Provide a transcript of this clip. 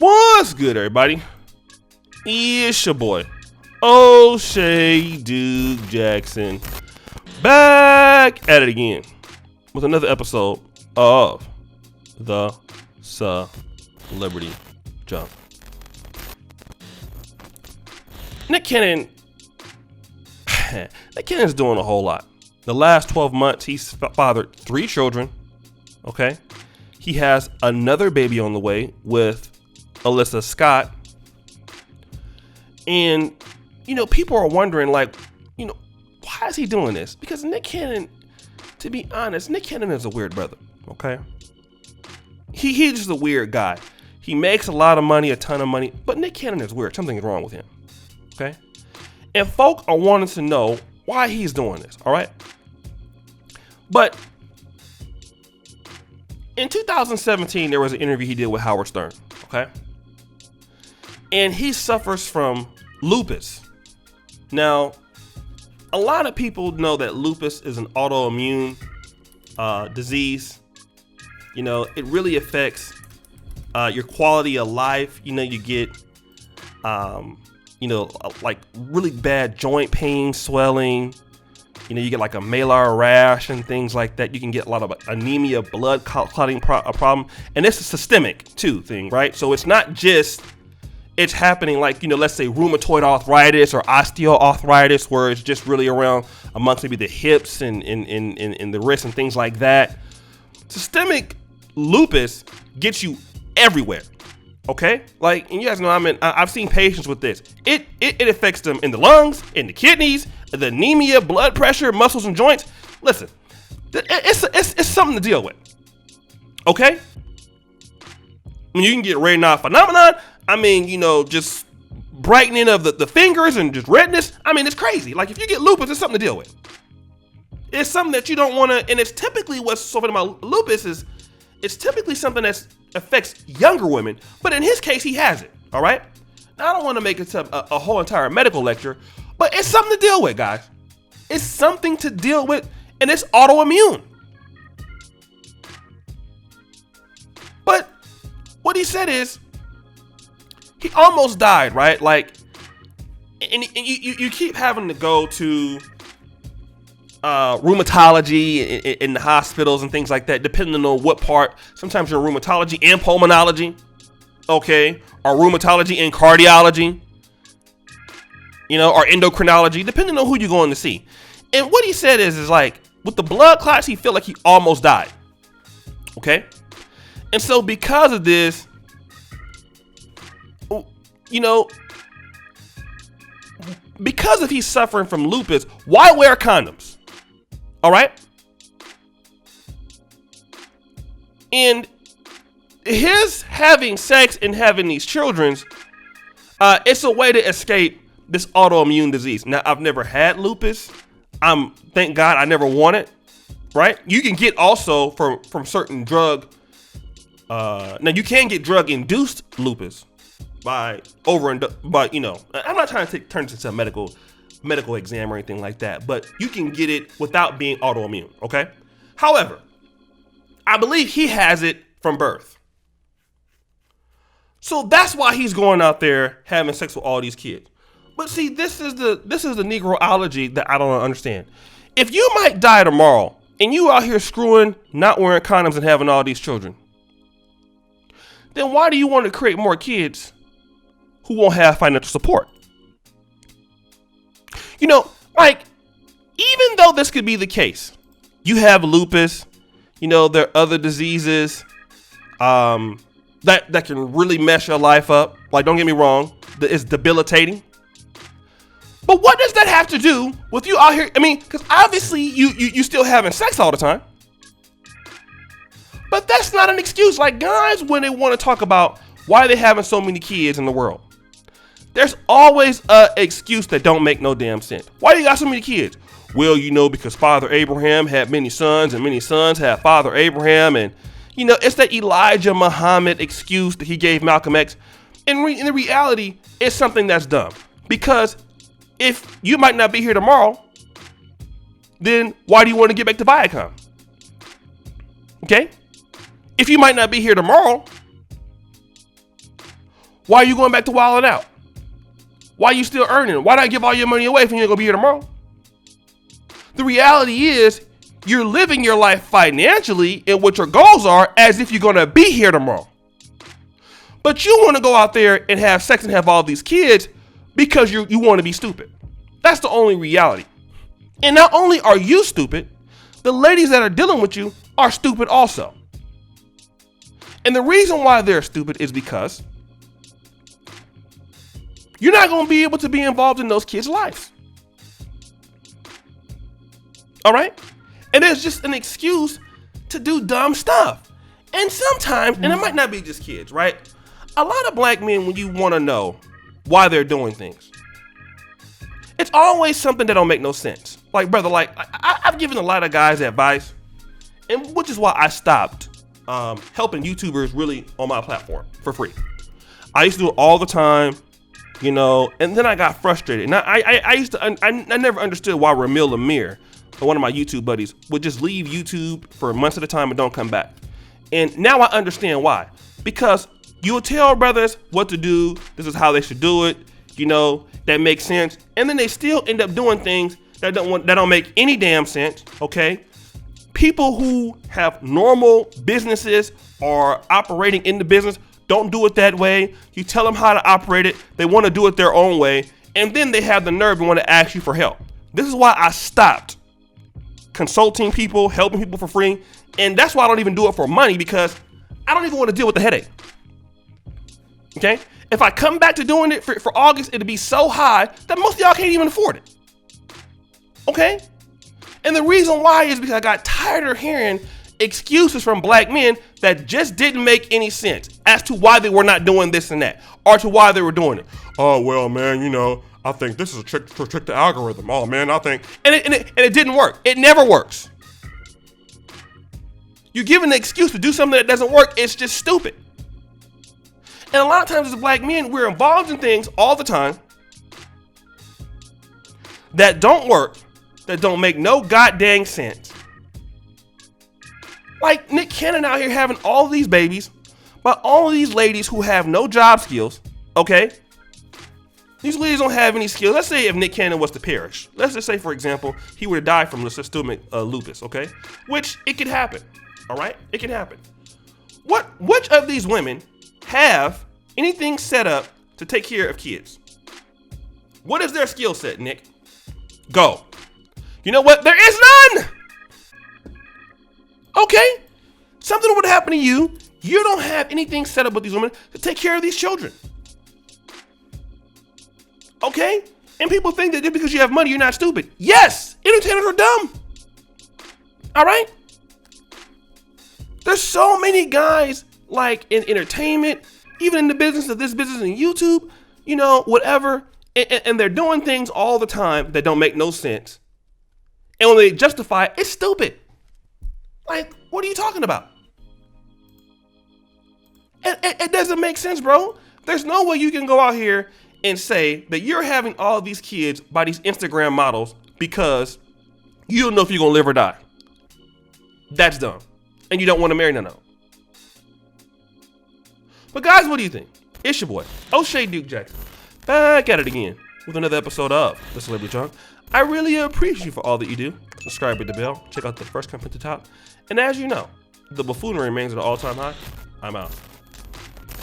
What's good, everybody? It's your boy, O'Shea Duke Jackson, back at it again with another episode of the Celebrity Jump. Nick Cannon's doing a whole lot. The last 12 months, he's fathered 3 children. Okay, he has another baby on the way with Alyssa Scott. And, people are wondering, why is he doing this? Because Nick Cannon, to be honest, Nick Cannon is a weird brother, okay? He's just a weird guy. He makes a lot of money, a ton of money, but Nick Cannon is weird. Something's wrong with him, okay? And folk are wanting to know why he's doing this, all right? But in 2017, there was an interview he did with Howard Stern, okay? And he suffers from lupus. Now, a lot of people know that lupus is an autoimmune disease. It really affects your quality of life. You get, like really bad joint pain, swelling. You get like a malar rash and things like that. You can get a lot of anemia, blood clotting problem. And this is systemic too thing, right? So it's not just, it's happening like, let's say rheumatoid arthritis or osteoarthritis, where it's just really around amongst maybe the hips and the wrists and things like that. Systemic lupus gets you everywhere. Okay, and you guys know, I've seen patients with this. It affects them in the lungs, in the kidneys, the anemia, blood pressure, muscles and joints. Listen, it's something to deal with. Okay, you can get Raynaud phenomenon. Just brightening of the fingers and just redness. It's crazy. Like, if you get lupus, it's something to deal with. It's something that you don't want to, and it's typically what's so funny about lupus is it's typically something that affects younger women, but in his case, he has it, all right? Now, I don't want to make it a whole entire medical lecture, but it's something to deal with, guys. It's something to deal with, and it's autoimmune. But what he said is, he almost died, right? And you keep having to go to rheumatology in the hospitals and things like that, depending on what part. Sometimes you're in rheumatology and pulmonology, okay, or rheumatology and cardiology, or endocrinology, depending on who you're going to see. And what he said is like, with the blood clots, he felt like he almost died, okay? And so because of this, because if he's suffering from lupus, why wear condoms? All right. And his having sex and having these children, it's a way to escape this autoimmune disease. Now, I've never had lupus. Thank God I never want it. Right. You can get also from certain drug. Now you can get drug induced lupus I'm not trying to turn this into a medical exam or anything like that, but you can get it without being autoimmune, okay? However, I believe he has it from birth. So that's why he's going out there having sex with all these kids. But see, this is the Negroology that I don't understand. If you might die tomorrow and you out here screwing, not wearing condoms and having all these children, then why do you want to create more kids who won't have financial support? Even though this could be the case, you have lupus, there are other diseases that can really mess your life up. Like, don't get me wrong, it's debilitating. But what does that have to do with you out here? Because obviously you still having sex all the time. But that's not an excuse. Like, guys, when they want to talk about why they're having so many kids in the world, there's always an excuse that don't make no damn sense. Why do you got so many kids? Well, because Father Abraham had many sons, and many sons had Father Abraham, and it's that Elijah Muhammad excuse that he gave Malcolm X. In the reality, it's something that's dumb. Because if you might not be here tomorrow, then why do you want to get back to Viacom? Okay? If you might not be here tomorrow, Why are you going back to wilding out? Why are you still earning? Why not give all your money away if you're gonna be here tomorrow? The reality is you're living your life financially and what your goals are as if you're gonna be here tomorrow. But you want to go out there and have sex and have all these kids because you want to be stupid. That's the only reality. And not only are you stupid, the ladies that are dealing with you are stupid also. And the reason why they're stupid is because you're not going to be able to be involved in those kids' lives. All right? And it's just an excuse to do dumb stuff. And sometimes, and it might not be just kids, right? A lot of black men, when you want to know why they're doing things, it's always something that don't make no sense. Like, brother, like I've given a lot of guys advice, and which is why I stopped helping YouTubers really on my platform for free. I used to do it all the time, you know, and then I got frustrated. Now I never understood why Ramil Amir, one of my YouTube buddies, would just leave YouTube for months at a time and don't come back. And now I understand why. Because you'll tell brothers what to do. This is how they should do it. You know, that makes sense. And then they still end up doing things that don't make any damn sense. Okay. People who have normal businesses or operating in the business don't do it that way. You tell them how to operate it. They want to do it their own way. And then they have the nerve and want to ask you for help. This is why I stopped consulting people, helping people for free. And that's why I don't even do it for money, because I don't even want to deal with the headache. Okay? If I come back to doing it for August, it'll be so high that most of y'all can't even afford it. Okay? And the reason why is because I got tired of hearing excuses from black men that just didn't make any sense as to why they were not doing this and that, or to why they were doing it. Oh, well, man, you know, I think this is a trick to trick the algorithm. Oh, man, I think. And it didn't work. It never works. You give an excuse to do something that doesn't work, it's just stupid. And a lot of times as black men, we're involved in things all the time that don't work, that don't make no goddamn sense. Like Nick Cannon out here having all these babies by all of these ladies who have no job skills, okay? These ladies don't have any skills. Let's say if Nick Cannon was to perish. Let's just say, for example, he were to die from systemic lupus, okay? Which it could happen, all right? It can happen. Which of these women have anything set up to take care of kids? What is their skill set, Nick? Go. You know what? There is none. Okay? Something would happen to you. You don't have anything set up with these women to take care of these children. Okay? And people think that just because you have money, you're not stupid. Yes, entertainers are dumb. All right? There's so many guys like in entertainment, even in the business of this business and YouTube, you know, whatever. And they're doing things all the time that don't make no sense. And when they justify it, it's stupid. Like, what are you talking about? It doesn't make sense, bro. There's no way you can go out here and say that you're having all these kids by these Instagram models because you don't know if you're going to live or die. That's dumb. And you don't want to marry none of them. But guys, what do you think? It's your boy, O'Shea Duke Jackson, back at it again with another episode of The Celebrity Junk. I really appreciate you for all that you do. Subscribe, hit the bell, check out the first comment at the top. And as you know, the buffoonery remains at an all-time high. I'm out.